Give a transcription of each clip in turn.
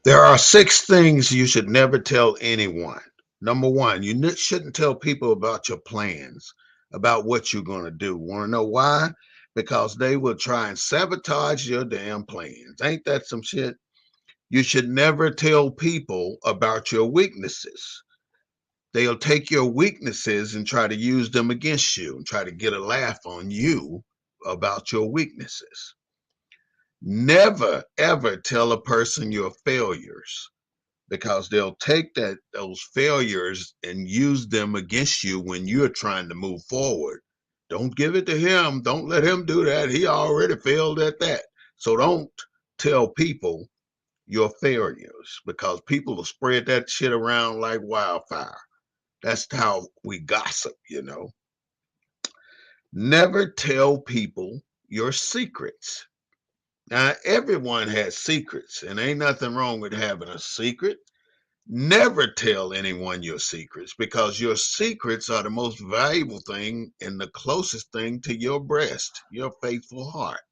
There are six things you should never tell anyone. Number one, you shouldn't tell people about your plans, about what you're going to do. Want to know why? Because they will try and sabotage your damn plans. Ain't that some shit? You should never tell people about your weaknesses. They'll take your weaknesses and try to use them against you and try to get a laugh on you about your weaknesses. Never, ever tell a person your failures because they'll take those failures and use them against you when you're trying to move forward. Don't give it to him. Don't let him do that. He already failed at that. So don't tell people your failures because people will spread that shit around like wildfire. That's how we gossip. Never tell people your secrets. Now, everyone has secrets, and ain't nothing wrong with having a secret. Never tell anyone your secrets because your secrets are the most valuable thing and the closest thing to your breast, your faithful heart.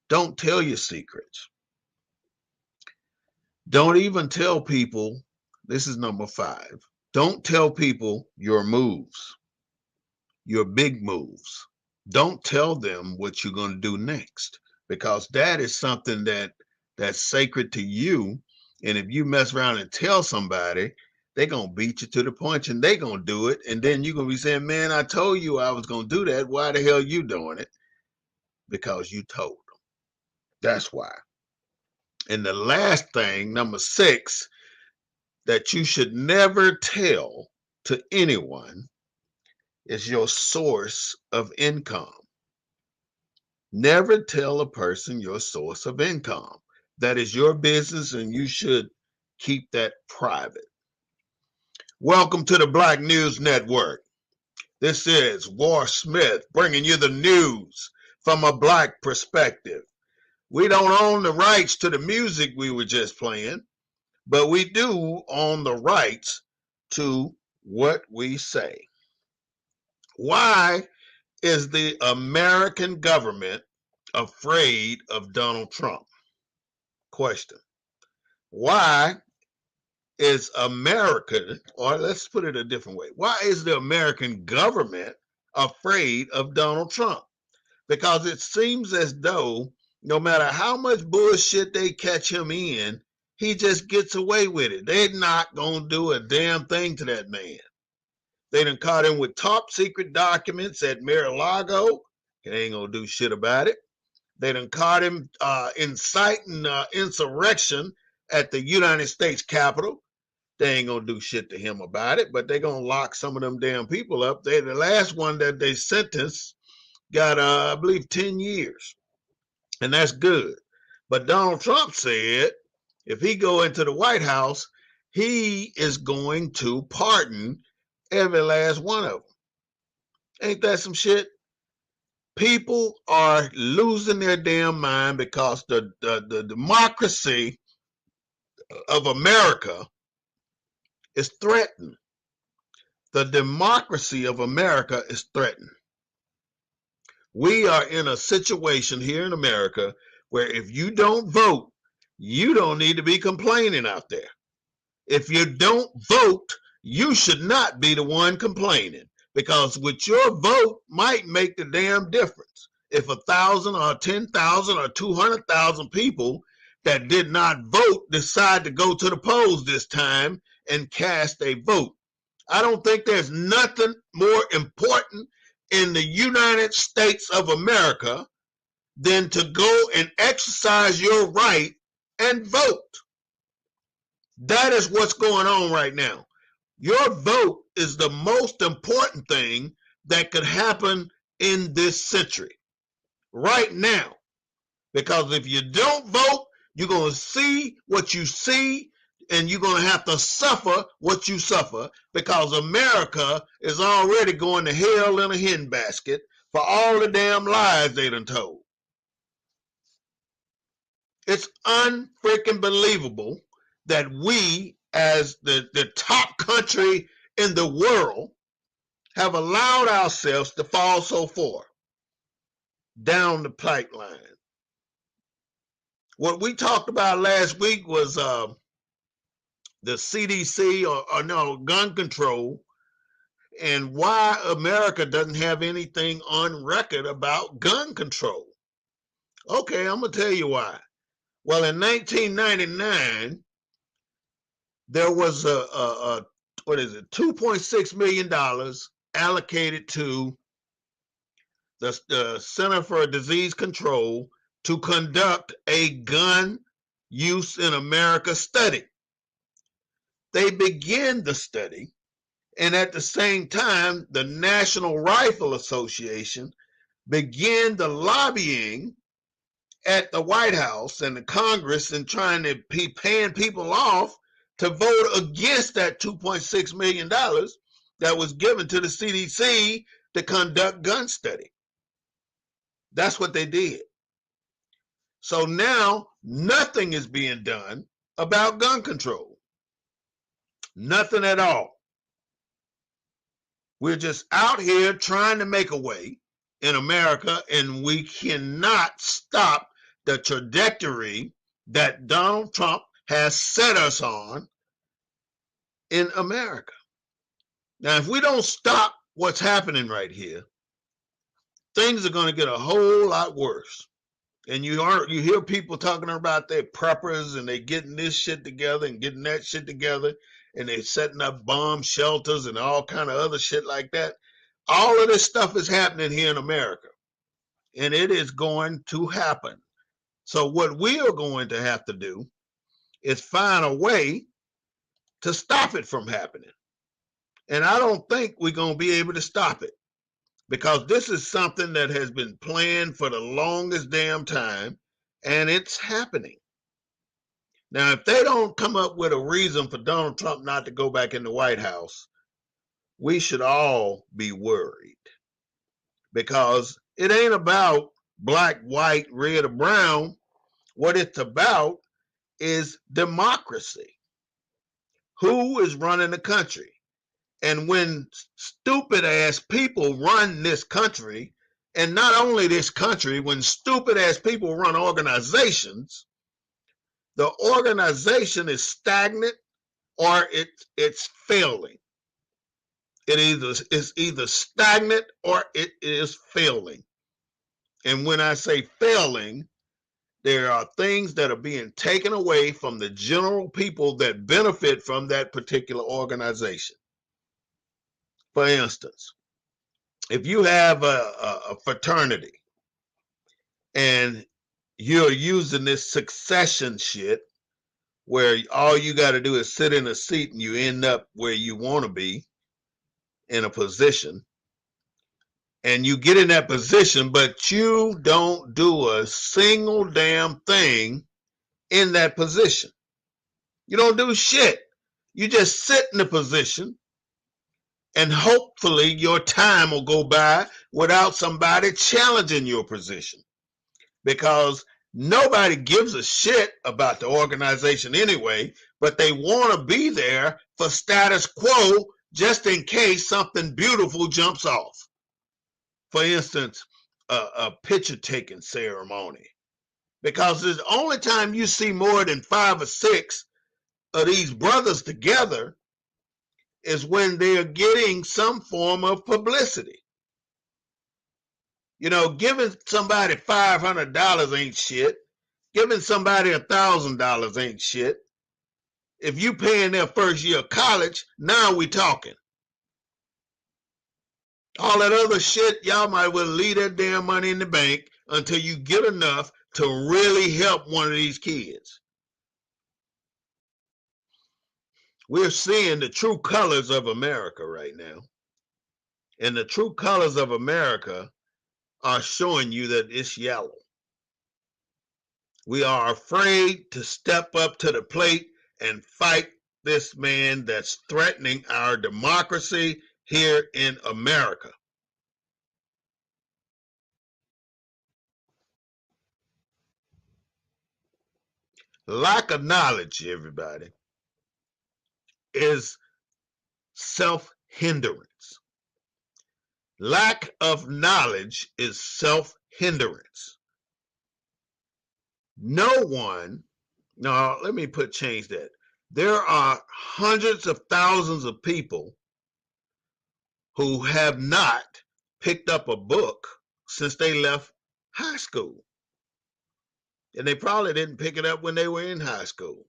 Don't tell your secrets. Don't even tell people, this is number 5. Don't tell people your moves, your big moves. Don't tell them what you're going to do next because that is something that's sacred to you. And if you mess around and tell somebody, they're going to beat you to the punch and they're going to do it. And then you're going to be saying, man, I told you I was going to do that. Why the hell you doing it? Because you told them. That's why. And the last thing, number 6, that you should never tell to anyone is your source of income. Never tell a person your source of income. That is your business and you should keep that private. Welcome to the Black News Network. This is War Smith bringing you the news from a black perspective. We don't own the rights to the music we were just playing, but we do own the rights to what we say. Why is the American government afraid of Donald Trump? Question. Why is America, or let's put it a different way, why is the American government afraid of Donald Trump? Because it seems as though no matter how much bullshit they catch him in, he just gets away with it. They're not going to do a damn thing to that man. They done caught him with top secret documents at Mar-a-Lago. He ain't going to do shit about it. They done caught him inciting insurrection at the United States Capitol. They ain't gonna do shit to him about it, but they gonna lock some of them damn people up. The last one that they sentenced got, I believe, 10 years, and that's good. But Donald Trump said if he go into the White House, he is going to pardon every last one of them. Ain't that some shit? People are losing their damn mind because the democracy of America is threatened. The democracy of America is threatened. We are in a situation here in America where if you don't vote, you don't need to be complaining out there. If you don't vote, you should not be the one complaining because with your vote might make the damn difference. If 1,000 or 10,000 or 200,000 people that did not vote decide to go to the polls this time and cast a vote, I don't think there's nothing more important in the United States of America than to go and exercise your right and vote. That is what's going on right now. Your vote is the most important thing that could happen in this century right now. Because if you don't vote, you're going to see what you see and you're going to have to suffer what you suffer because America is already going to hell in a handbasket for all the damn lies they done told. It's unfreaking believable that we, as the top country in the world, have allowed ourselves to fall so far down the pipeline. What we talked about last week was the CDC or no, gun control, and why America doesn't have anything on record about gun control. Okay, I'm going to tell you why. Well, in 1999, there was a what is it, $2.6 million allocated to the Center for Disease Control to conduct a gun use in America study. They began the study, and at the same time, the National Rifle Association began the lobbying at the White House and the Congress and trying to be paying people off to vote against that $2.6 million that was given to the CDC to conduct gun study. That's what they did. So now nothing is being done about gun control. Nothing at all. We're just out here trying to make a way in America, and we cannot stop the trajectory that Donald Trump has set us on in America. Now, if we don't stop what's happening right here, things are going to get a whole lot worse. And you hear people talking about their preppers and they getting this shit together and getting that shit together, and they setting up bomb shelters and all kind of other shit like that. All of this stuff is happening here in America, and it is going to happen. So what we are going to have to do is find a way to stop it from happening. And I don't think we're going to be able to stop it, because this is something that has been planned for the longest damn time, and it's happening. Now, if they don't come up with a reason for Donald Trump not to go back in the White House, we should all be worried, because it ain't about black, white, red, or brown. What it's about is democracy. Who is running the country? And when stupid ass people run this country, and not only this country, when stupid ass people run organizations, the organization is stagnant or it's failing. It's either stagnant or it is failing. And when I say failing, there are things that are being taken away from the general people that benefit from that particular organization. For instance, if you have a fraternity and you're using this succession shit where all you got to do is sit in a seat and you end up where you want to be in a position, and you get in that position, but you don't do a single damn thing in that position. You don't do shit. You just sit in the position, and hopefully your time will go by without somebody challenging your position, because nobody gives a shit about the organization anyway, but they want to be there for status quo just in case something beautiful jumps off. For instance, a picture taking ceremony, because the only time you see more than 5 or 6 of these brothers together is when they're getting some form of publicity. You know, giving somebody $500 ain't shit. Giving somebody $1,000 ain't shit. If you paying their first year of college, now we talking. All that other shit, y'all might well leave that damn money in the bank until you get enough to really help one of these kids. We're seeing the true colors of America right now. And the true colors of America are showing you that it's yellow. We are afraid to step up to the plate and fight this man that's threatening our democracy here in America. Lack of knowledge, everybody, is self-hindrance. Lack of knowledge is self-hindrance. No one, no, let me change that. There are hundreds of thousands of people who have not picked up a book since they left high school. And they probably didn't pick it up when they were in high school.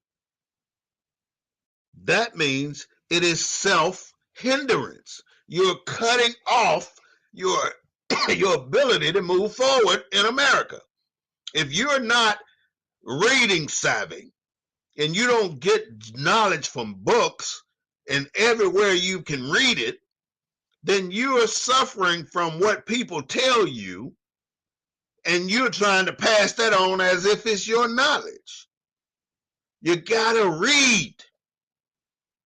That means it is self-hindrance. You're cutting off your, your ability to move forward in America. If you're not reading savvy and you don't get knowledge from books and everywhere you can read it, then you are suffering from what people tell you, and you're trying to pass that on as if it's your knowledge. You gotta read.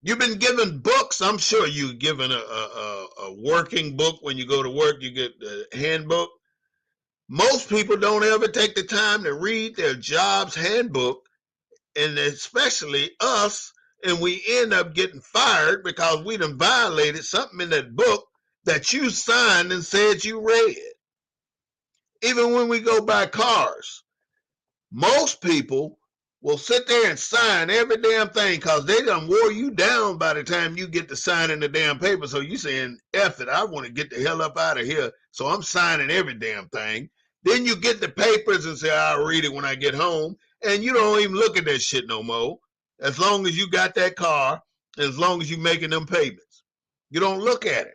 You've been given books. I'm sure you're given a working book. When you go to work, you get the handbook. Most people don't ever take the time to read their job's handbook, and especially us, and we end up getting fired because we done violated something in that book that you signed and said you read. Even when we go buy cars, most people will sit there and sign every damn thing because they done wore you down by the time you get to signing the damn paper. So you saying, F it, I want to get the hell up out of here. So I'm signing every damn thing. Then you get the papers and say, I'll read it when I get home. And you don't even look at that shit no more. As long as you got that car, as long as you're making them payments. You don't look at it.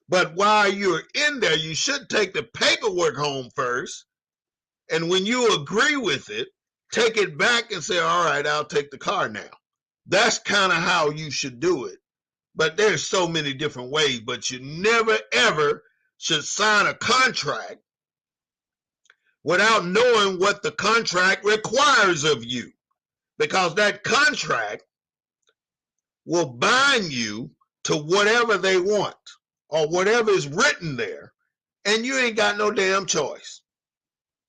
But while you're in there, you should take the paperwork home first. And when you agree with it, take it back and say, all right, I'll take the car now. That's kind of how you should do it. But there's so many different ways. But you never, ever should sign a contract without knowing what the contract requires of you. Because that contract will bind you to whatever they want or whatever is written there. And you ain't got no damn choice.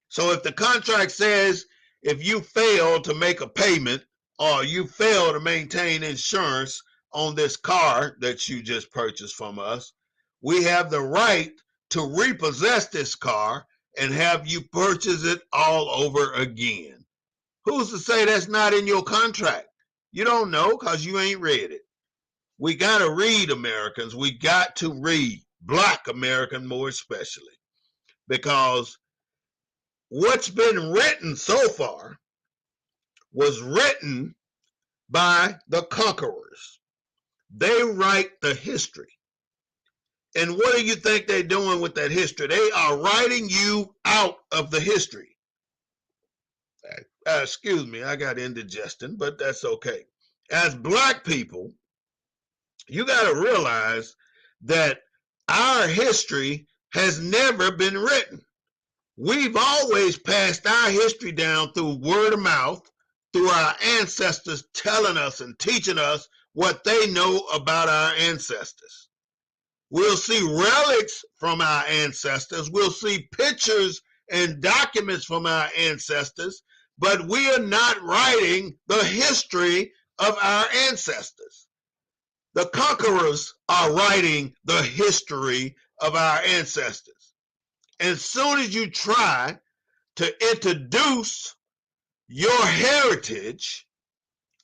So if the contract says if you fail to make a payment or you fail to maintain insurance on this car that you just purchased from us, we have the right to repossess this car and have you purchase it all over again. Who's to say that's not in your contract? You don't know because you ain't read it. We got to read, Americans. We got to read. Black American more especially. Because what's been written so far was written by the conquerors. They write the history. And what do you think they're doing with that history? They are writing you out of the history. Excuse me, I got indigestion, but that's okay. As black people, you got to realize that our history has never been written. We've always passed our history down through word of mouth, through our ancestors telling us and teaching us what they know about our ancestors. We'll see relics from our ancestors. We'll see pictures and documents from our ancestors, but we are not writing the history of our ancestors. The conquerors are writing the history of our ancestors. As soon as you try to introduce your heritage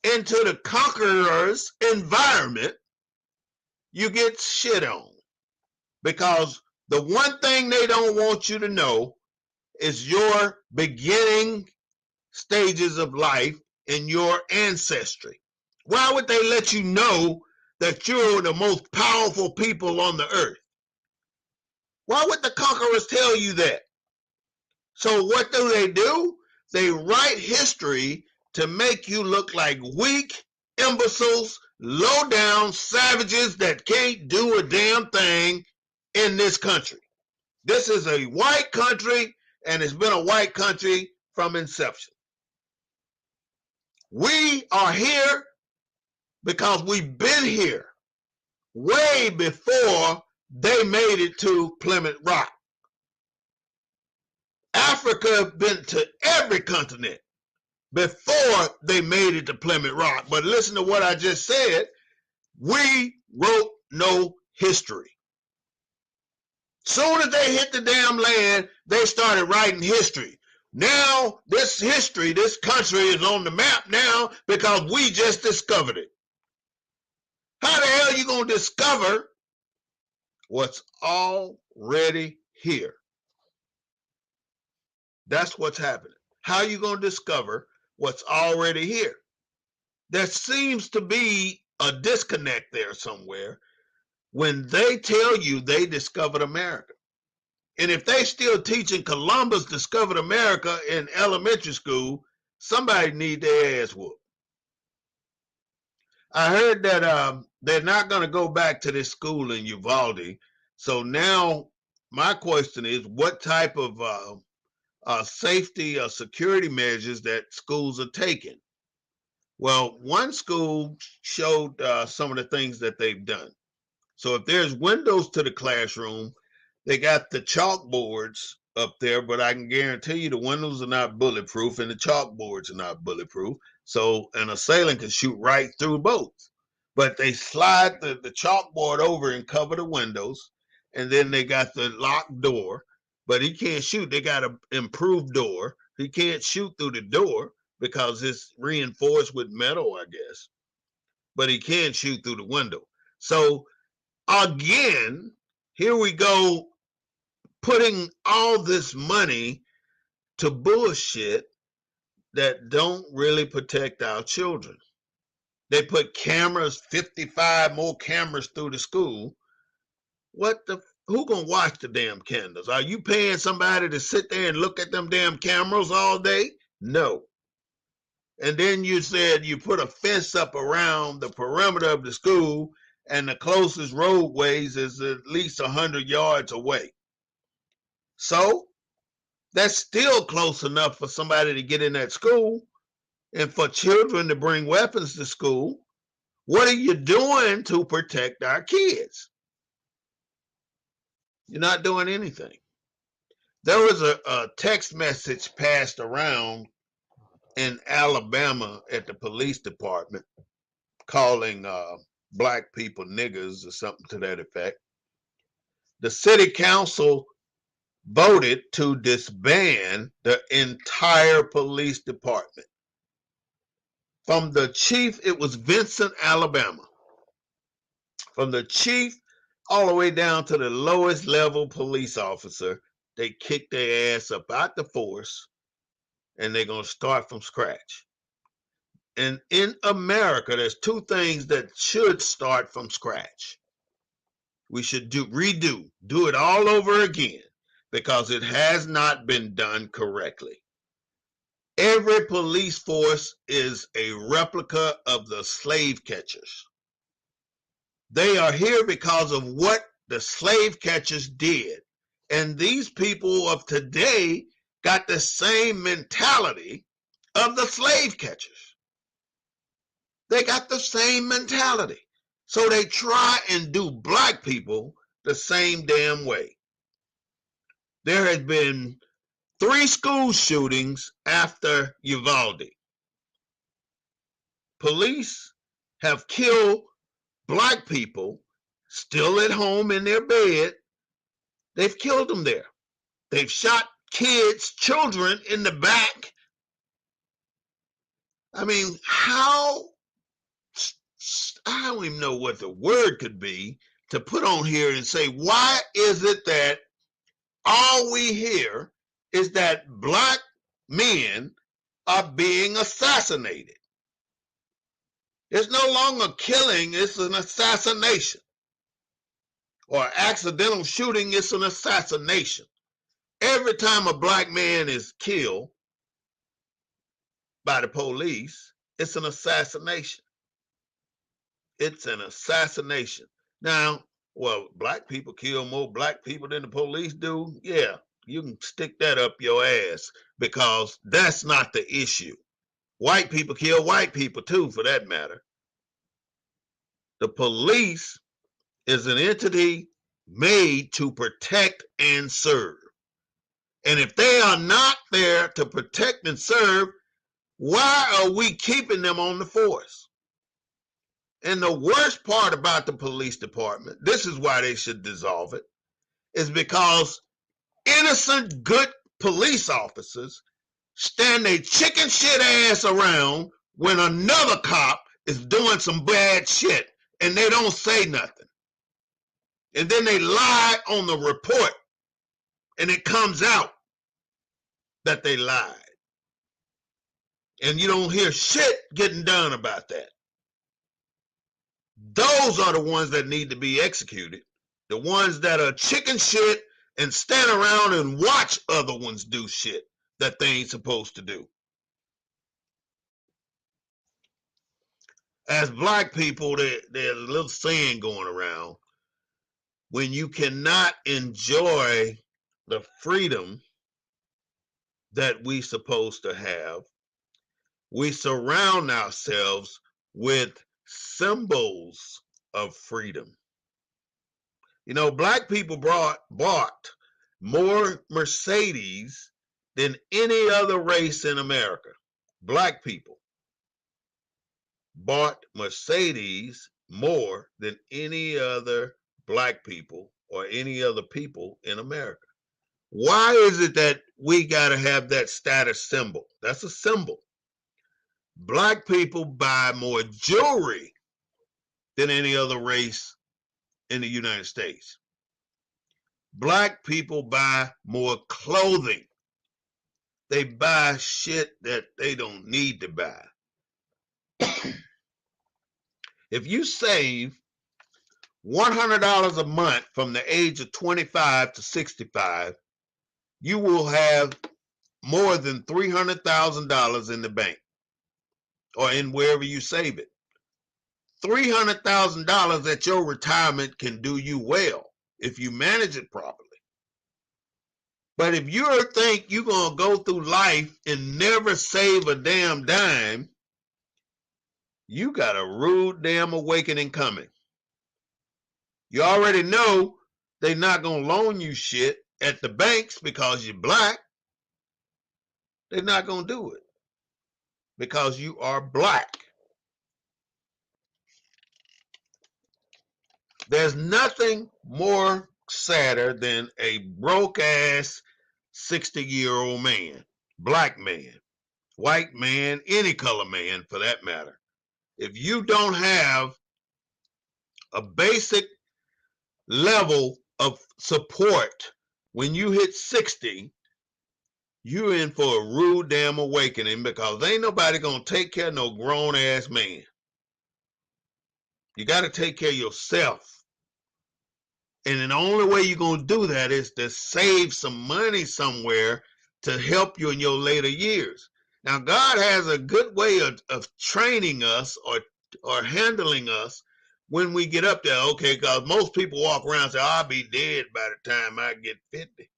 into the conqueror's environment, you get shit on. Because the one thing they don't want you to know is your beginning stages of life and your ancestry. Why would they let you know that you're the most powerful people on the earth? Why would the conquerors tell you that? So what do? They write history to make you look like weak, imbeciles, low-down savages that can't do a damn thing in this country. This is a white country, and it's been a white country from inception. We are here because we've been here way before they made it to Plymouth Rock. Africa been to every continent before they made it to Plymouth Rock. But listen to what I just said. We wrote no history. Soon as they hit the damn land, they started writing history. Now, this history, this country is on the map now because we just discovered it. How the hell are you going to discover what's already here? That's what's happening. How are you going to discover what's already here? There seems to be a disconnect there somewhere when they tell you they discovered America. And if they still teaching Columbus discovered America in elementary school, somebody need their ass whooped. I heard that they're not going to go back to this school in Uvalde. So now my question is, what type of safety or security measures that schools are taking? Well, one school showed some of the things that they've done. So if there's windows to the classroom, they got the chalkboards up there, but I can guarantee you the windows are not bulletproof and the chalkboards are not bulletproof. So an assailant can shoot right through both. But they slide the chalkboard over and cover the windows, and then they got the locked door, but he can't shoot. They got an improved door. He can't shoot through the door because it's reinforced with metal, I guess. But he can shoot through the window. So again, here we go putting all this money to bullshit that don't really protect our children. They put cameras, 55 more cameras through the school. Who gonna watch the damn cameras? Are you paying somebody to sit there and look at them damn cameras all day? No. And then you said you put a fence up around the perimeter of the school and the closest roadways is at least 100 yards away. So that's still close enough for somebody to get in that school and for children to bring weapons to school. What are you doing to protect our kids? You're not doing anything. There was a text message passed around in Alabama at the police department calling black people niggers or something to that effect. The city council voted to disband the entire police department. From the chief, it was Vincent, Alabama. From the chief all the way down to the lowest level police officer, they kicked their ass up out the force and they're going to start from scratch. And in America, there's two things that should start from scratch. We should do it all over again because it has not been done correctly. Every police force is a replica of the slave catchers. They are here because of what the slave catchers did. And these people of today got the same mentality of the slave catchers. They got the same mentality. So they try and do black people the same damn way. There has been 3 school shootings after Uvalde. Police have killed black people still at home in their bed. They've killed them there. They've shot kids, children in the back. I mean, I don't even know what the word could be to put on here and say, why is it that all we hear is that black men are being assassinated? It's no longer killing, it's an assassination. Or accidental shooting, it's an assassination. Every time a black man is killed by the police, it's an assassination. It's an assassination. Now, well, black people kill more black people than the police do. Yeah, you can stick that up your ass because that's not the issue. White people kill white people too, for that matter. The police is an entity made to protect and serve. And if they are not there to protect and serve, why are we keeping them on the force? And the worst part about the police department, this is why they should dissolve it, is because innocent, good police officers stand their chicken shit ass around when another cop is doing some bad shit and they don't say nothing. And then they lie on the report and it comes out that they lied. And you don't hear shit getting done about that. Those are the ones that need to be executed. The ones that are chicken shit and stand around and watch other ones do shit that they ain't supposed to do. As black people, there's a little saying going around. When you cannot enjoy the freedom that we supposed to have, we surround ourselves with symbols of freedom. You know, black people bought more Mercedes than any other race in America. Black people bought Mercedes more than any other black people or any other people in America. Why is it that we got to have that status symbol? That's a symbol. Black people buy more jewelry than any other race in the United States. Black people buy more clothing. They buy shit that they don't need to buy. If you save $100 a month from the age of 25 to 65, you will have more than $300,000 in the bank or in wherever you save it. $300,000 at your retirement can do you well if you manage it properly. But if you think you're going to go through life and never save a damn dime, you got a rude damn awakening coming. You already know they're not going to loan you shit at the banks because you're black. They're not going to do it because you are black. There's nothing more sadder than a broke-ass 60-year-old man, black man, white man, any color man for that matter. If you don't have a basic level of support when you hit 60, you're in for a rude damn awakening because ain't nobody gonna take care of no grown-ass man. You got to take care of yourself. And the only way you're going to do that is to save some money somewhere to help you in your later years. Now, God has a good way of training us or handling us when we get up there. Okay, because most people walk around and say, I'll be dead by the time I get 50.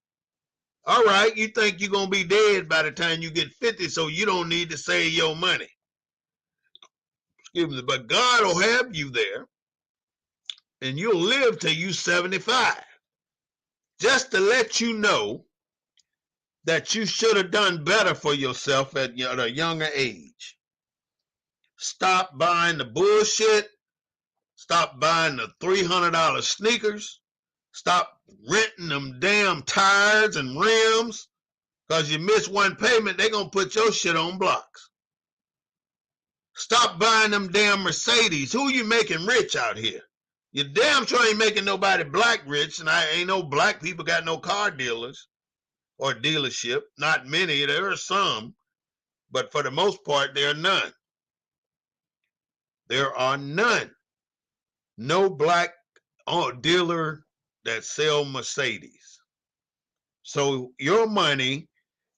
All right, you think you're going to be dead by the time you get 50, so you don't need to save your money. Excuse me, but God will have you there, and you'll live till you're 75. Just to let you know that you should have done better for yourself at a younger age. Stop buying the bullshit. Stop buying the $300 sneakers. Stop renting them damn tires and rims. Because you miss one payment, they're going to put your shit on blocks. Stop buying them damn Mercedes. Who you making rich out here? You damn sure ain't making nobody black rich, and I ain't no black people got no car dealers or dealership. Not many. There are some, but for the most part, there are none. There are none. No black dealer that sell Mercedes. So your money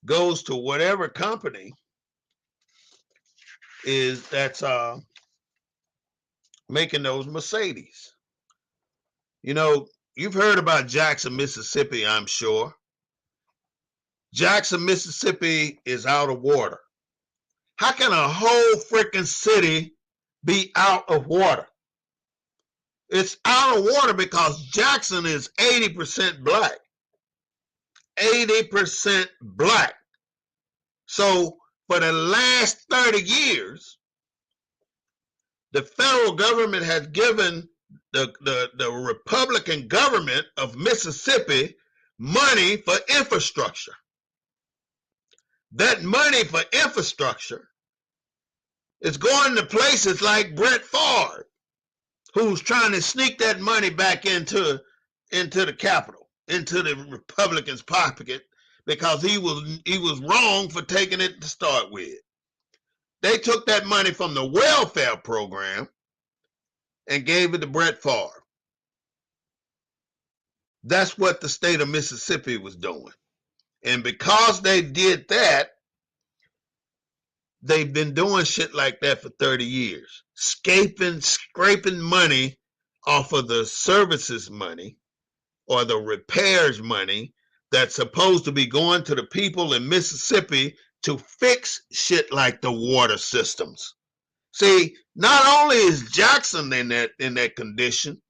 goes to whatever company is that's making those Mercedes. You know, you've heard about Jackson, Mississippi, I'm sure. Jackson, Mississippi is out of water. How can a whole freaking city be out of water? It's out of water because Jackson is 80% black. 80% black. So for the last 30 years, the federal government has given the Republican government of Mississippi money for infrastructure. that money for infrastructure is going to places like Brett Favre, who's trying to sneak that money back into the Capitol, into the Republicans' pocket, because he was wrong for taking it to start with. They took that money from the welfare program and gave it to Brett Favre. That's what the state of Mississippi was doing. And because they did that, they've been doing shit like that for 30 years. Scraping money off of the services money or the repairs money that's supposed to be going to the people in Mississippi to fix shit like the water systems. See, not only is Jackson in that condition,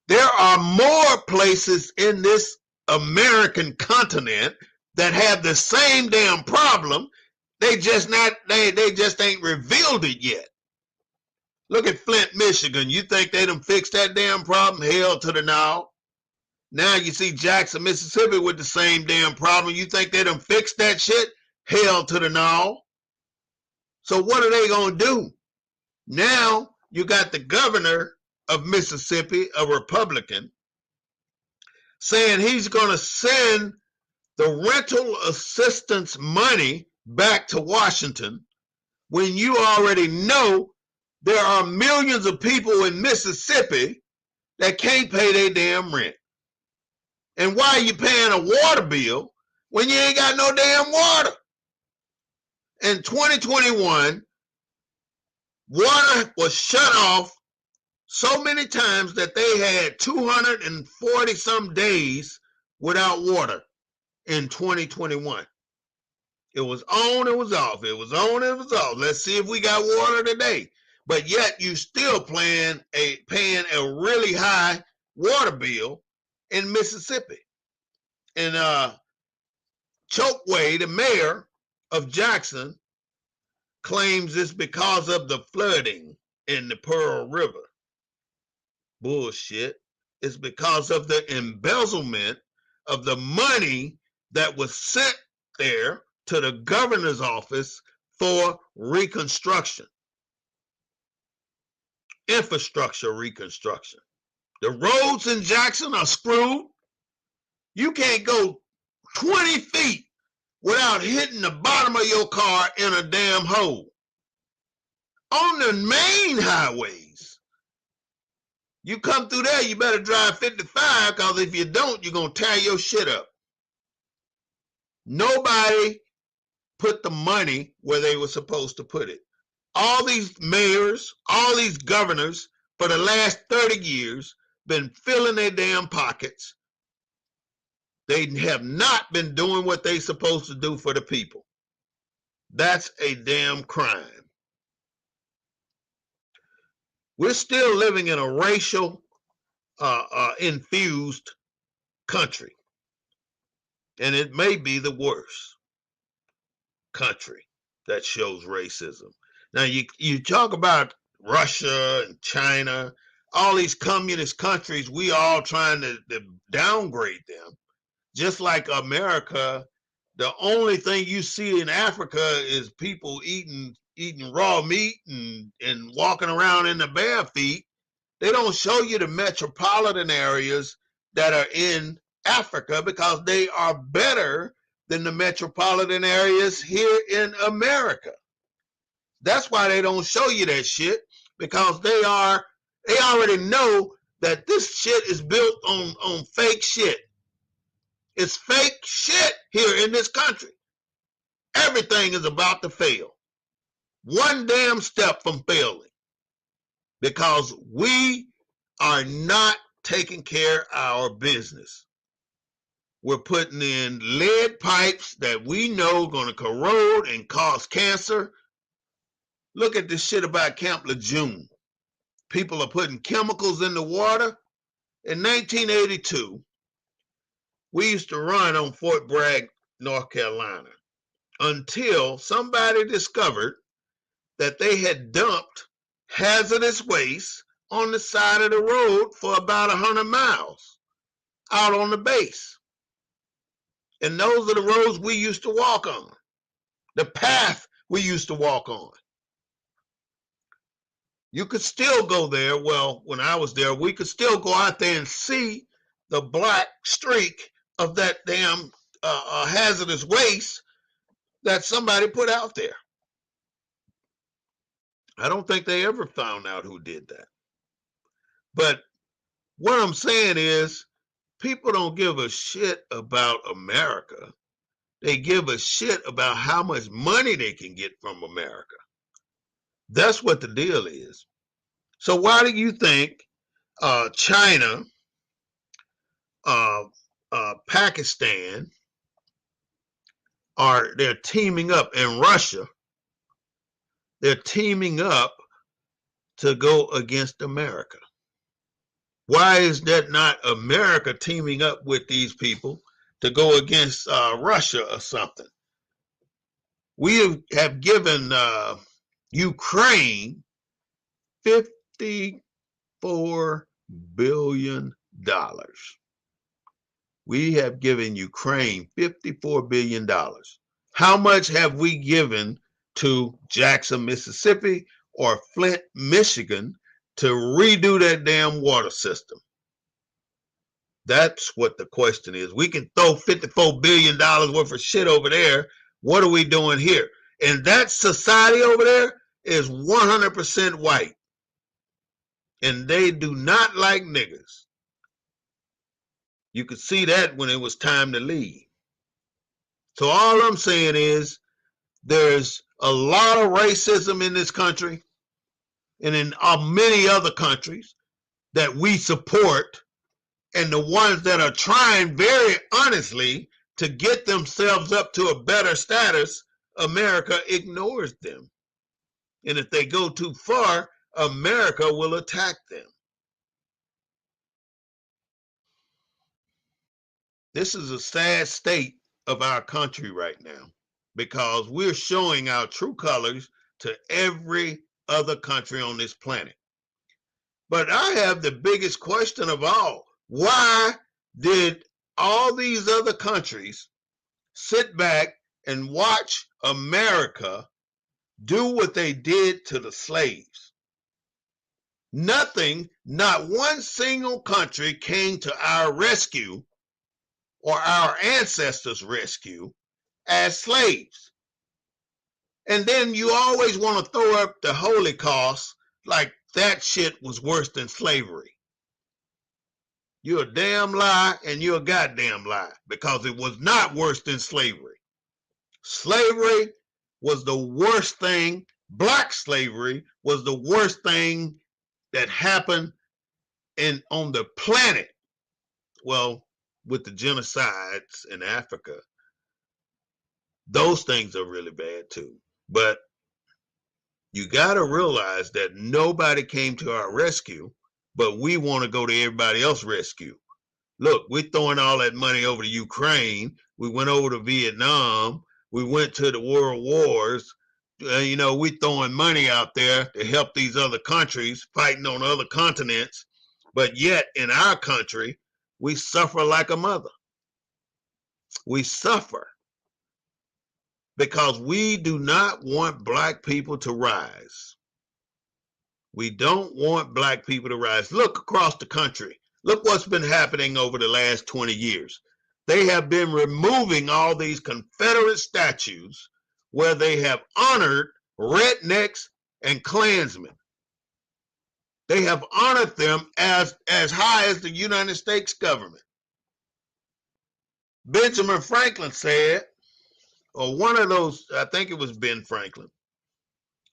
there are more places in this American continent that have the same damn problem. They just ain't revealed it yet. Look at Flint, Michigan. You think they done fixed that damn problem? Hell to the no. Now you see Jackson, Mississippi with the same damn problem. You think they done fixed that shit? Hell to the no. So what are they gonna do? Now you got the governor of Mississippi, a Republican, saying he's gonna send the rental assistance money back to Washington, when you already know there are millions of people in Mississippi that can't pay their damn rent. And why are you paying a water bill when you ain't got no damn water? In 2021, water was shut off so many times that they had 240 some days without water in 2021. It was on, it was off. It was on, it was off. Let's see if we got water today. But yet you still paying a really high water bill in Mississippi. And Chokwe, the mayor of Jackson, claims it's because of the flooding in the Pearl River. Bullshit. It's because of the embezzlement of the money that was sent there to the governor's office for reconstruction. Infrastructure reconstruction. The roads in Jackson are screwed. You can't go 20 feet without hitting the bottom of your car in a damn hole. On the main highways. You come through there, you better drive 55, because if you don't, you're going to tear your shit up. Nobody put the money where they were supposed to put it. All these mayors, all these governors, for the last 30 years, been filling their damn pockets. They have not been doing what they're supposed to do for the people. That's a damn crime. We're still living in a racial infused country. And it may be the worst country that shows racism. Now, you talk about Russia and China, all these communist countries, we all trying to downgrade them. Just like America, the only thing you see in Africa is people eating raw meat and walking around in the bare feet. They don't show you the metropolitan areas that are in Africa, because they are better than the metropolitan areas here in America. That's why they don't show you that shit, because they already know that this shit is built on fake shit. It's fake shit here in this country. Everything is about to fail. One damn step from failing. Because we are not taking care of our business. We're putting in lead pipes that we know are going to corrode and cause cancer. Look at this shit about Camp Lejeune. People are putting chemicals in the water. In 1982, we used to run on Fort Bragg, North Carolina, until somebody discovered that they had dumped hazardous waste on the side of the road for about 100 miles out on the base. And those are the roads we used to walk on. the path we used to walk on. You could still go there. Well, when I was there, we could still go out there and see the black streak of that damn hazardous waste that somebody put out there. I don't think they ever found out who did that. But what I'm saying is, people don't give a shit about America. They give a shit about how much money they can get from America. That's what the deal is. So why do you think China, Pakistan, they're teaming up, and Russia, they're teaming up to go against America? Why is that not America teaming up with these people to go against Russia or something? We have given Ukraine $54 billion. We have given Ukraine $54 billion. How much have we given to Jackson, Mississippi or Flint, Michigan to redo that damn water system? That's what the question is. We can throw $54 billion worth of shit over there. What are we doing here? And that society over there is 100% white. And they do not like niggers. You could see that when it was time to leave. So all I'm saying is, there's a lot of racism in this country and in many other countries that we support, and the ones that are trying very honestly to get themselves up to a better status, America ignores them. And if they go too far, America will attack them. This is a sad state of our country right now, because we're showing our true colors to every other country on this planet. But I have the biggest question of all. Why did all these other countries sit back and watch America do what they did to the slaves? Nothing, not one single country came to our rescue or our ancestors' rescue as slaves. And then you always want to throw up the Holocaust like that shit was worse than slavery. You're a damn lie, and you're a goddamn lie, because it was not worse than slavery. Slavery was the worst thing. Black slavery was the worst thing that happened on the planet. Well, with the genocides in Africa, those things are really bad too. But you got to realize that nobody came to our rescue, but we want to go to everybody else's rescue. Look, we're throwing all that money over to Ukraine. We went over to Vietnam. We went to the world wars. We're throwing money out there to help these other countries fighting on other continents. But yet, in our country, we suffer like a mother. We suffer because we do not want black people to rise. We don't want black people to rise. Look across the country. Look what's been happening over the last 20 years. They have been removing all these Confederate statues where they have honored rednecks and Klansmen. They have honored them as high as the United States government. Benjamin Franklin said, or one of those, I think it was Ben Franklin,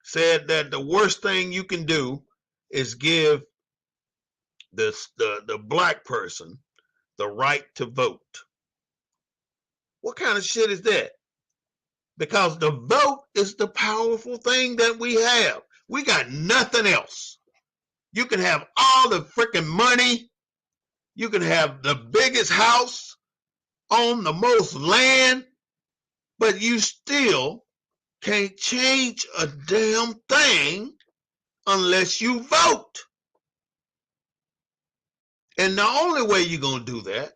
said that the worst thing you can do is give the black person the right to vote. What kind of shit is that? Because the vote is the powerful thing that we have. We got nothing else. You can have all the freaking money. You can have the biggest house, own the most land, but you still can't change a damn thing unless you vote. And the only way you're going to do that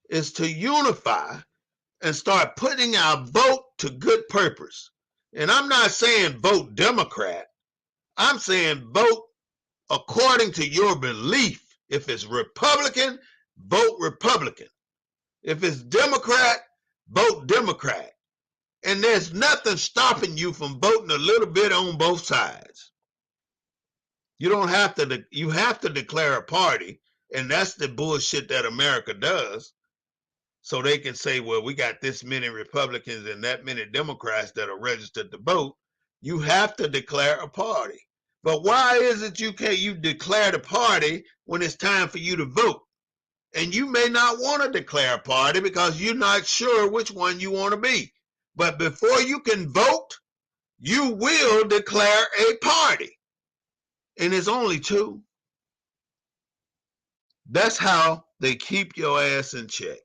is to unify and start putting our vote to good purpose. And I'm not saying vote Democrat. I'm saying vote according to your belief. If it's Republican, vote Republican. If it's Democrat, vote Democrat. And there's nothing stopping you from voting a little bit on both sides. You don't have to, you have to declare a party, and that's the bullshit that America does. So they can say, well, we got this many Republicans and that many Democrats that are registered to vote. You have to declare a party. But why is it you declare the party when it's time for you to vote? And you may not want to declare a party because you're not sure which one you want to be. But before you can vote, you will declare a party. And it's only two. That's how they keep your ass in check.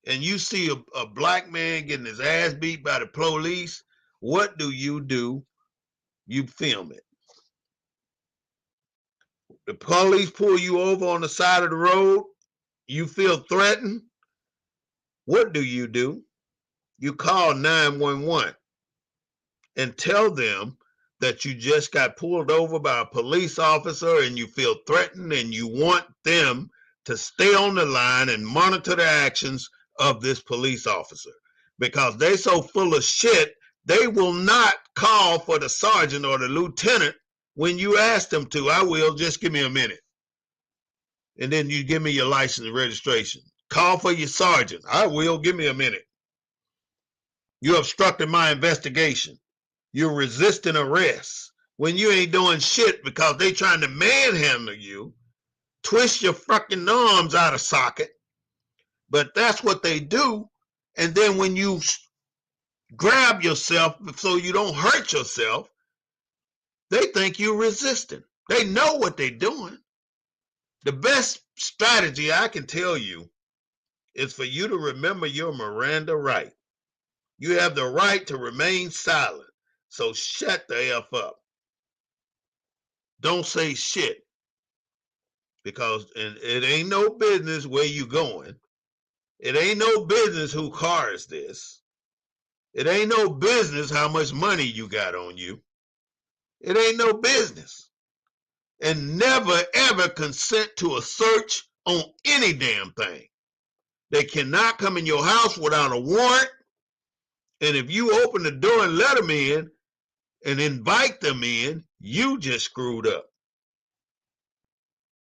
And you see a black man getting his ass beat by the police, what do? You film it. The police pull you over on the side of the road, you feel threatened, what do? You call 911 and tell them that you just got pulled over by a police officer and you feel threatened and you want them to stay on the line and monitor the actions of this police officer. Because they so full of shit, they will not call for the sergeant or the lieutenant when you ask them to. I will, just give me a minute. And then you give me your license and registration. Call for your sergeant. I will, give me a minute. You obstructed my investigation. You're resisting arrest when you ain't doing shit because they trying to manhandle you, twist your fucking arms out of socket. But that's what they do. And then when you grab yourself so you don't hurt yourself, they think you're resisting. They know what they're doing. The best strategy I can tell you is for you to remember your Miranda right. You have the right to remain silent. So shut the F up. Don't say shit. Because it ain't no business where you going. It ain't no business who car is this. It ain't no business how much money you got on you. It ain't no business. And never ever consent to a search on any damn thing. They cannot come in your house without a warrant. And if you open the door and let them in and invite them in, you just screwed up.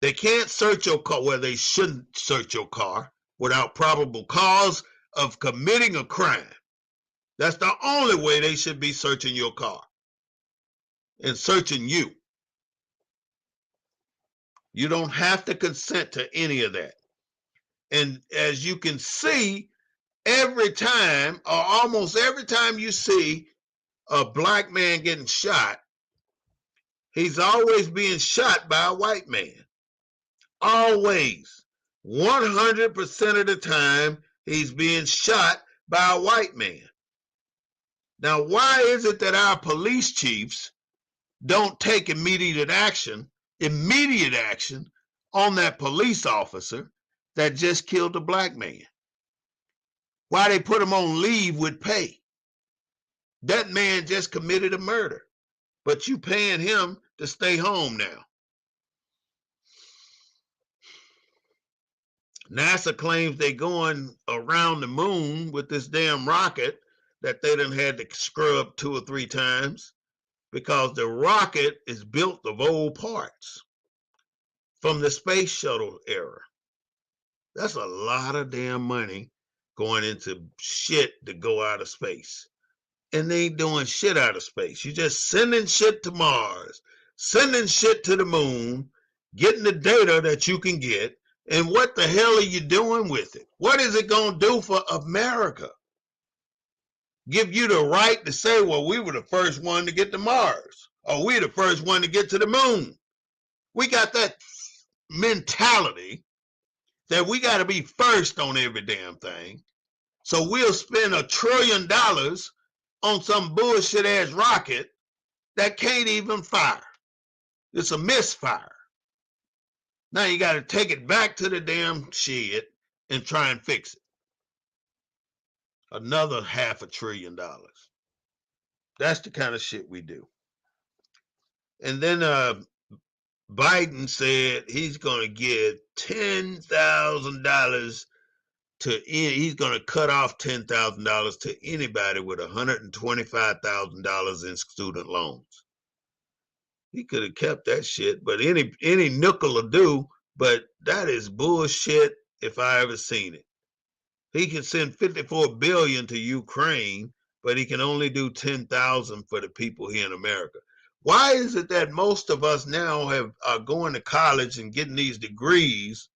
They can't search your car, well, they shouldn't search your car without probable cause of committing a crime. That's the only way they should be searching your car and searching you. You don't have to consent to any of that. And as you can see, every time or almost every time you see a black man getting shot, he's always being shot by a white man. Always. 100% of the time, he's being shot by a white man. Now, why is it that our police chiefs don't take immediate action on that police officer that just killed a black man? Why they put him on leave with pay? That man just committed a murder, but you paying him to stay home now. NASA claims they going around the moon with this damn rocket that they done had to scrub 2 or 3 times because the rocket is built of old parts from the space shuttle era. That's a lot of damn money going into shit to go out of space. And they ain't doing shit out of space. You're just sending shit to Mars, sending shit to the moon, getting the data that you can get. And what the hell are you doing with it? What is it going to do for America? Give you the right to say, well, we were the first one to get to Mars, or we're the first one to get to the moon. We got that mentality that we got to be first on every damn thing. So we'll spend $1 trillion on some bullshit ass rocket that can't even fire. It's a misfire. Now you got to take it back to the damn shed and try and fix it. Another $500 billion. That's the kind of shit we do. And then Biden said he's going to give $10,000 he's going to cut off $10,000 to anybody with $125,000 in student loans. He could have kept that shit, but any nickel will do. But that is bullshit if I ever seen it. He can send 54 billion to Ukraine, but he can only do 10,000 for the people here in America. Why is it that most of us now are going to college and getting these degrees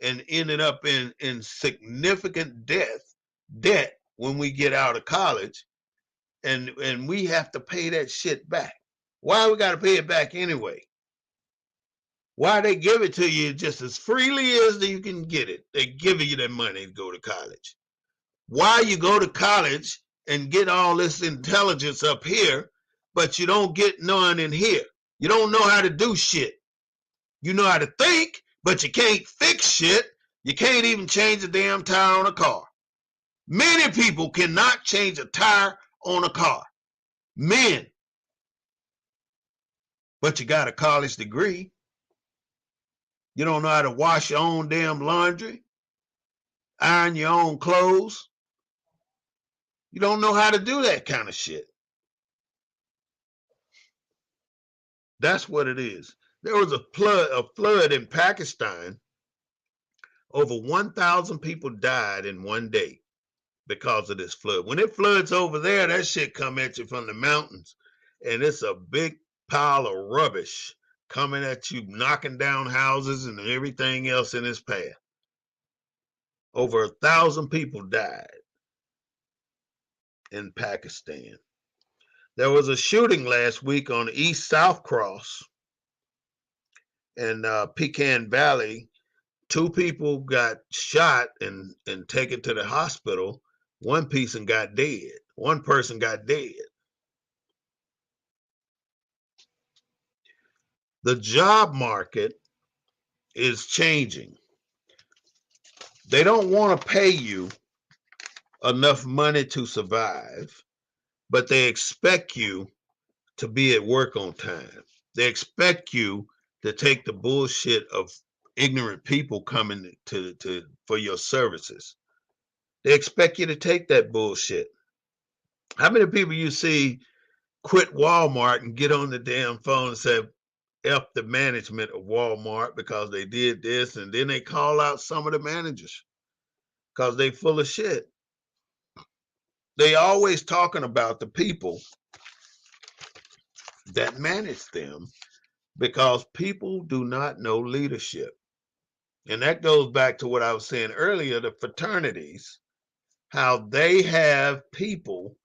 and ended up in significant debt when we get out of college, and we have to pay that shit back? Why we got to pay it back anyway? Why they give it to you just as freely as you can get it? They give you that money to go to college. Why you go to college and get all this intelligence up here, but you don't get none in here? You don't know how to do shit. You know how to think, but you can't fix shit. You can't even change a damn tire on a car. Many people cannot change a tire on a car. Men. But you got a college degree. You don't know how to wash your own damn laundry, iron your own clothes. You don't know how to do that kind of shit. That's what it is. There was a flood in Pakistan. Over 1,000 people died in one day because of this flood. When it floods over there, that shit come at you from the mountains, and it's a big pile of rubbish coming at you, knocking down houses and everything else in its path. Over 1,000 people died in Pakistan. There was a shooting last week on the East-South Cross in Pecan Valley. 2 people got shot and taken to the hospital. One person got dead. The job market is changing. They don't want to pay you enough money to survive, but they expect you to be at work on time. They expect you to take the bullshit of ignorant people coming to for your services. They expect you to take that bullshit. How many people you see quit Walmart and get on the damn phone and say, F the management of Walmart because they did this, and then they call out some of the managers because they full of shit. They always talking about the people that manage them because people do not know leadership. And that goes back to what I was saying earlier, the fraternities, how they have people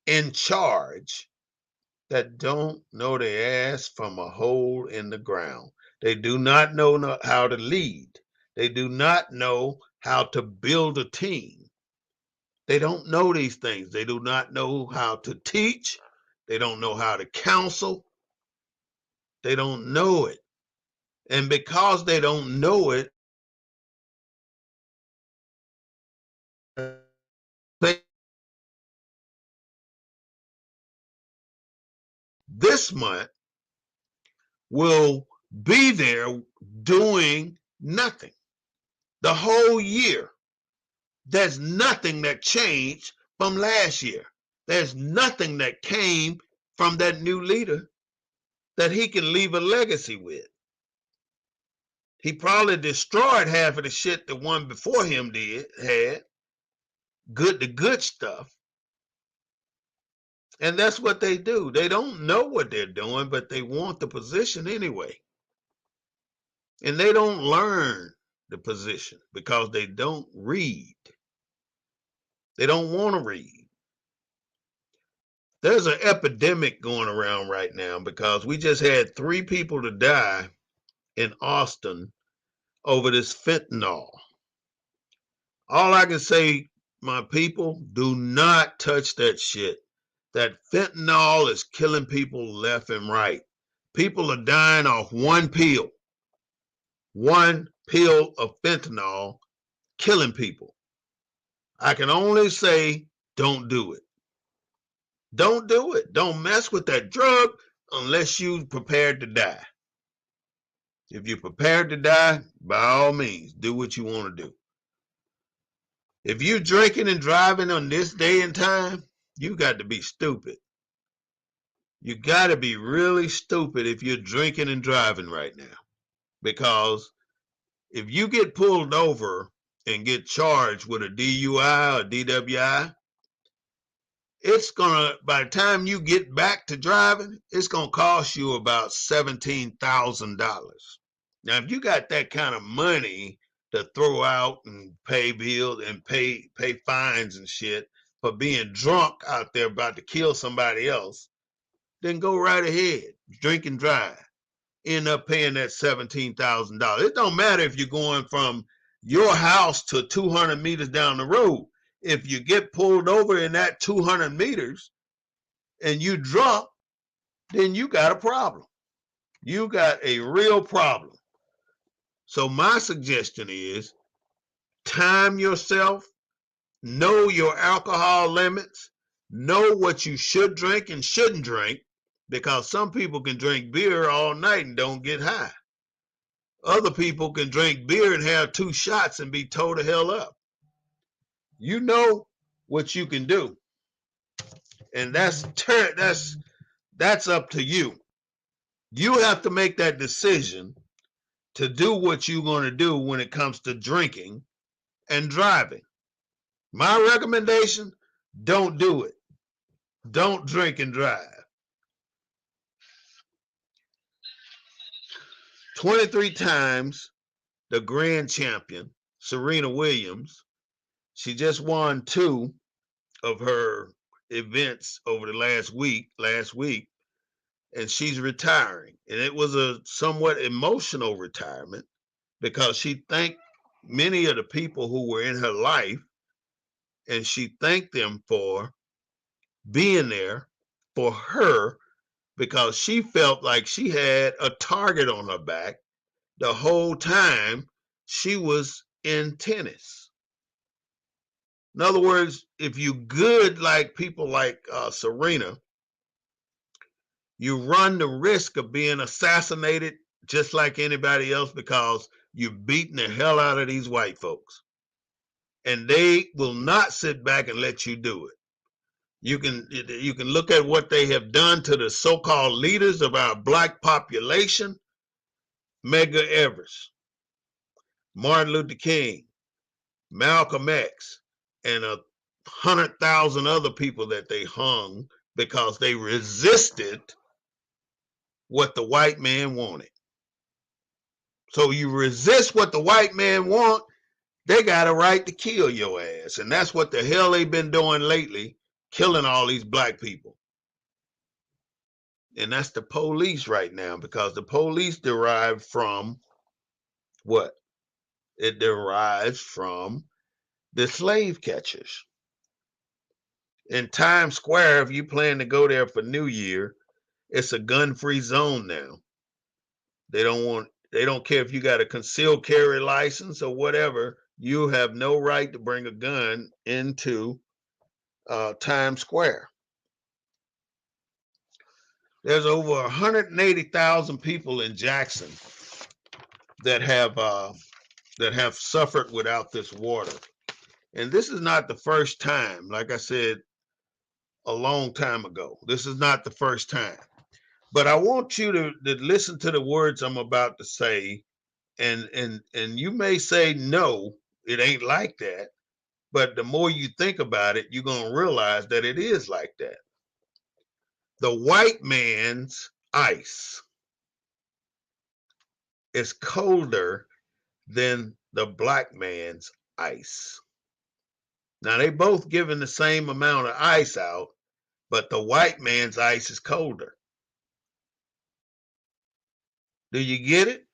in charge that don't know their ass from a hole in the ground. They do not know how to lead. They do not know how to build a team. They don't know these things. They do not know how to teach. They don't know how to counsel. They don't know it. And because they don't know it, this month will be there doing nothing. The whole year, there's nothing that changed from last year. There's nothing that came from that new leader that he can leave a legacy with. He probably destroyed half of the shit the one before him had the good stuff. And that's what they do. They don't know what they're doing, but they want the position anyway. And they don't learn the position because they don't read. They don't want to read. There's an epidemic going around right now because we just had 3 people to die in Austin over this fentanyl. All I can say, my people, do not touch that shit. That fentanyl is killing people left and right. People are dying off one pill. One pill of fentanyl killing people. I can only say, don't do it. Don't do it. Don't mess with that drug unless you're prepared to die. If you're prepared to die, by all means, do what you want to do. If you're drinking and driving on this day and time, you got to be stupid. You got to be really stupid if you're drinking and driving right now. Because if you get pulled over and get charged with a DUI or DWI, it's gonna, by the time you get back to driving, it's gonna cost you about $17,000. Now, if you got that kind of money to throw out and pay bills and pay fines and shit for being drunk out there about to kill somebody else, then go right ahead, drink and drive. End up paying that $17,000. It don't matter if you're going from your house to 200 meters down the road. If you get pulled over in that 200 meters and you drunk, then you got a problem. You got a real problem. So my suggestion is time yourself, know your alcohol limits, know what you should drink and shouldn't drink, because some people can drink beer all night and don't get high. Other people can drink beer and have 2 shots and be towed the hell up. You know what you can do, and that's up to you. You have to make that decision to do what you're going to do when it comes to drinking and driving. My recommendation, don't do it. Don't drink and drive. 23 times the grand champion, Serena Williams, she just won 2 of her events over the last week, and she's retiring. And it was a somewhat emotional retirement because she thanked many of the people who were in her life, and she thanked them for being there for her, because she felt like she had a target on her back the whole time she was in tennis. In other words, if you good like people like Serena, you run the risk of being assassinated just like anybody else, because you're beating the hell out of these white folks. And they will not sit back and let you do it. You can look at what they have done to the so-called leaders of our black population: Medgar Evers, Martin Luther King, Malcolm X, and 100,000 other people that they hung because they resisted what the white man wanted. So you resist what the white man want, they got a right to kill your ass. And that's what the hell they've been doing lately, killing all these black people. And that's the police right now, because the police derive from what? It derives from the slave catchers. In Times Square, if you plan to go there for New Year, it's a gun-free zone now. They don't care if you got a concealed carry license or whatever. You have no right to bring a gun into Times Square. There's over 180,000 people in Jackson that have suffered without this water. And this is not the first time. Like I said a long time ago, this is not the first time. But I want you to listen to the words I'm about to say, and you may say, no, it ain't like that. But the more you think about it, you're going to realize that it is like that. The white man's ice is colder than the black man's ice. Now, they both giving the same amount of ice out, but the white man's ice is colder. Do you get it?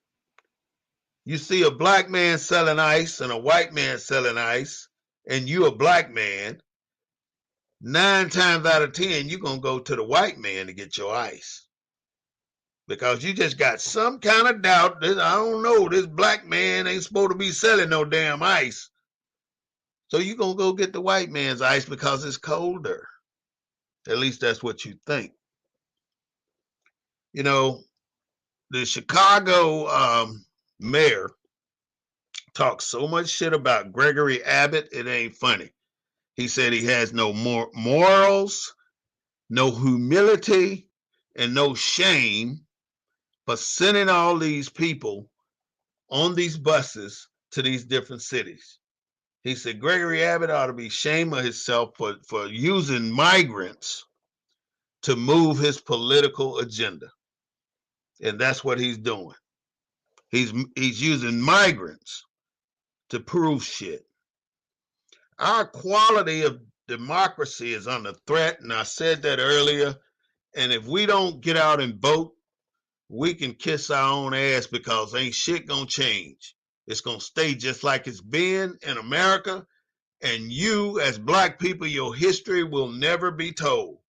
You see a black man selling ice and a white man selling ice, and you a black man, 9 times out of 10, you're going to go to the white man to get your ice. Because you just got some kind of doubt that, I don't know, this black man ain't supposed to be selling no damn ice. So you're going to go get the white man's ice because it's colder. At least that's what you think. You know, the Chicago mayor talks so much shit about Gregory Abbott, it ain't funny. He said he has no more morals, no humility, and no shame for sending all these people on these buses to these different cities. He said Gregory Abbott ought to be ashamed of himself for using migrants to move his political agenda. And that's what he's doing. He's using migrants to prove shit. Our quality of democracy is under threat, and I said that earlier. And if we don't get out and vote, we can kiss our own ass because ain't shit gonna change. It's gonna stay just like it's been in America. And you, as black people, your history will never be told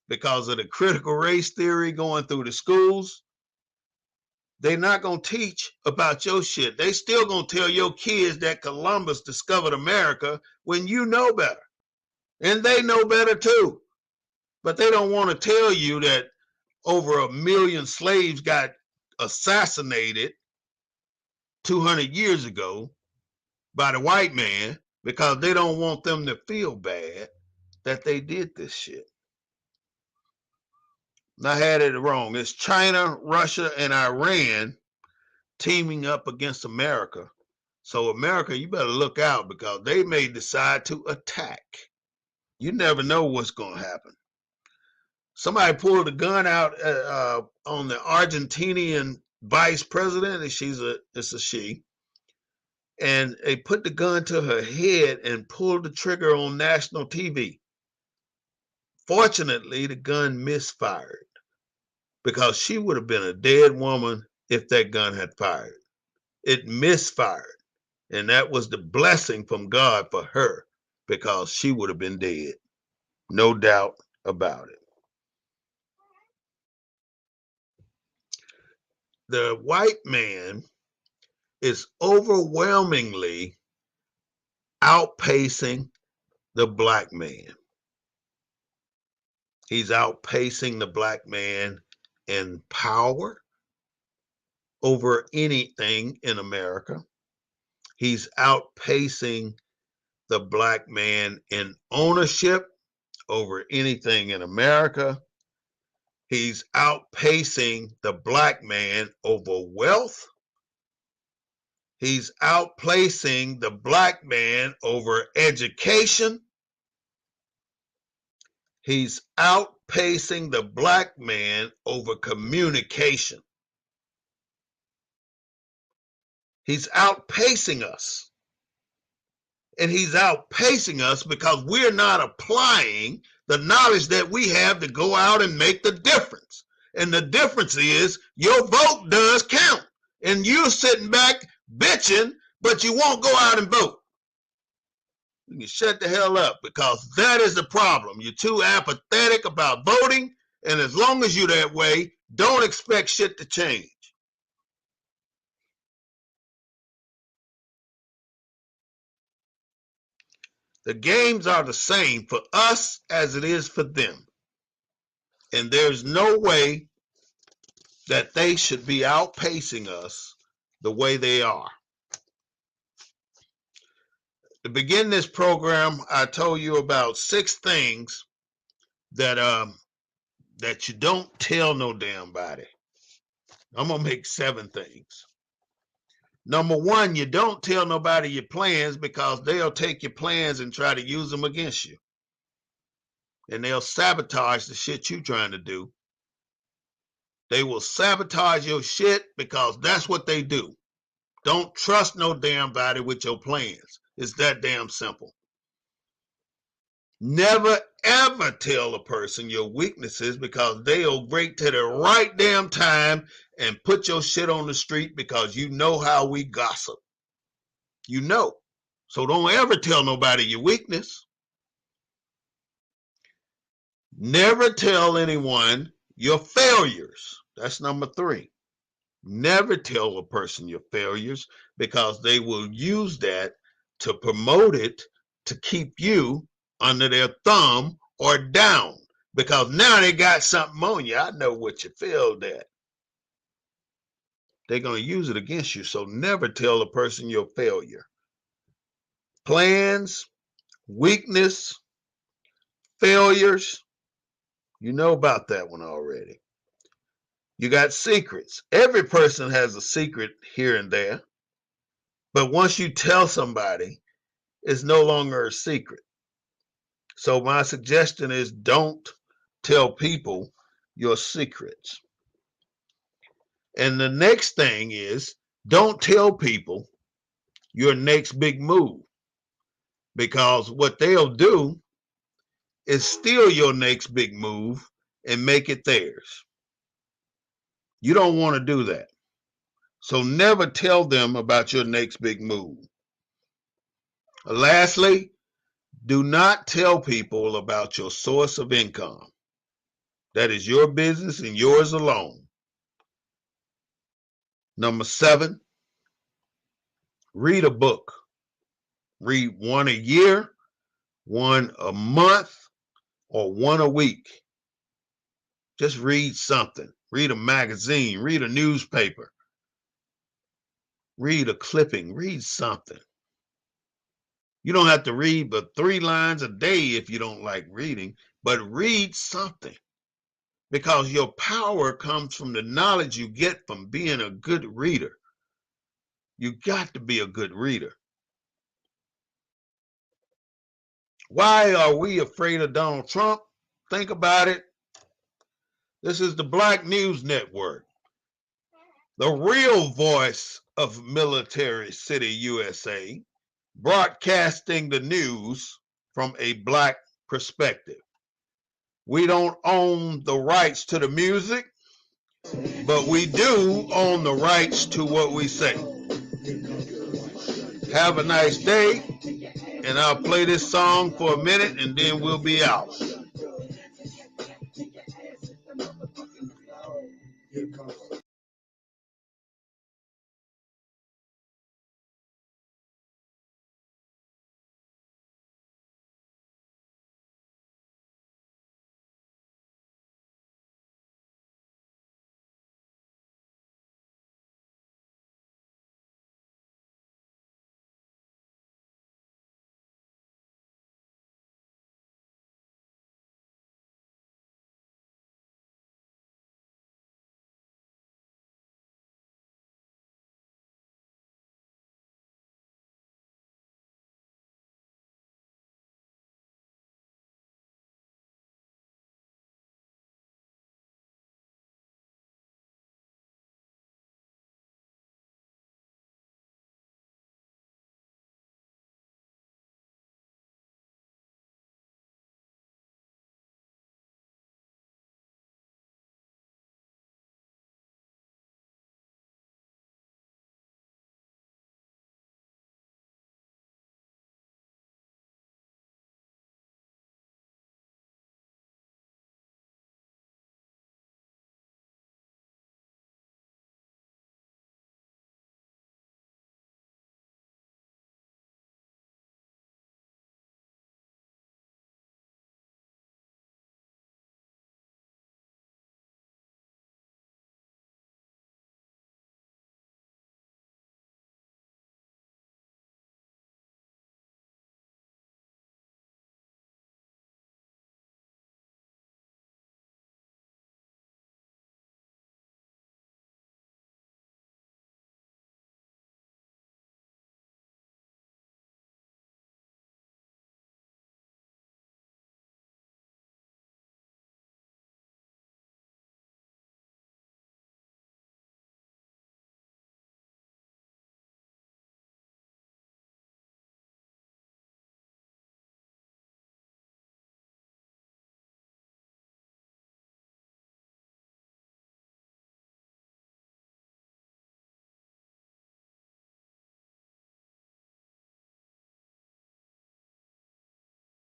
because of the critical race theory going through the schools. They're not going to teach about your shit. They still going to tell your kids that Columbus discovered America when you know better. And they know better too. But they don't want to tell you that over 1 million slaves got assassinated 200 years ago by the white man because they don't want them to feel bad that they did this shit. And I had it wrong. It's China, Russia, and Iran teaming up against America. So America, you better look out because they may decide to attack. You never know what's going to happen. Somebody pulled a gun out on the Argentinian vice president, and it's a she, and they put the gun to her head and pulled the trigger on national TV. Fortunately, the gun misfired because she would have been a dead woman if that gun had fired. It misfired. And that was the blessing from God for her because she would have been dead. No doubt about it. The white man is overwhelmingly outpacing the black man. He's outpacing the black man in power over anything in America. He's outpacing the black man in ownership over anything in America. He's outpacing the black man over wealth. He's outplacing the black man over education. He's outpacing the black man over communication. He's outpacing us. And he's outpacing us because we're not applying the knowledge that we have to go out and make the difference. And the difference is your vote does count. And you're sitting back bitching, but you won't go out and vote. You can shut the hell up because that is the problem. You're too apathetic about voting. And as long as you're that way, don't expect shit to change. The games are the same for us as it is for them. And there's no way that they should be outpacing us the way they are. To begin this program, I told you about 6 things that that you don't tell no damn body. I'm gonna make 7 things. Number 1, you don't tell nobody your plans because they'll take your plans and try to use them against you. And they'll sabotage the shit you're trying to do. They will sabotage your shit because that's what they do. Don't trust no damn body with your plans. It's that damn simple. Never ever tell a person your weaknesses because they'll wait to the right damn time and put your shit on the street because you know how we gossip. You know. So don't ever tell nobody your weakness. Never tell anyone your failures. That's number 3. Never tell a person your failures because they will use that to promote it to keep you under their thumb or down. because now they got something on you. I know what you feel that. They're going to use it against you. So never tell a person your failure. Plans, weakness, failures. You know about that one already. You got secrets. Every person has a secret here and there. But once you tell somebody, it's no longer a secret. So my suggestion is don't tell people your secrets. And the next thing is don't tell people your next big move, because what they'll do is steal your next big move and make it theirs. You don't want to do that. So never tell them about your next big move. Lastly, do not tell people about your source of income. That is your business and yours alone. Number 7, read a book. Read one a year, one a month, or one a week. Just read something. Read a magazine, read a newspaper, read a clipping, read something. You don't have to read but 3 lines a day if you don't like reading, but read something, because your power comes from the knowledge you get from being a good reader. You got to be a good reader. Why are we afraid of Donald Trump? Think about it. This is the Black News Network, the real voice of Military City, USA, broadcasting the news from a black perspective. We don't own the rights to the music, but we do own the rights to what we say. Have a nice day, and I'll play this song for a minute and then we'll be out.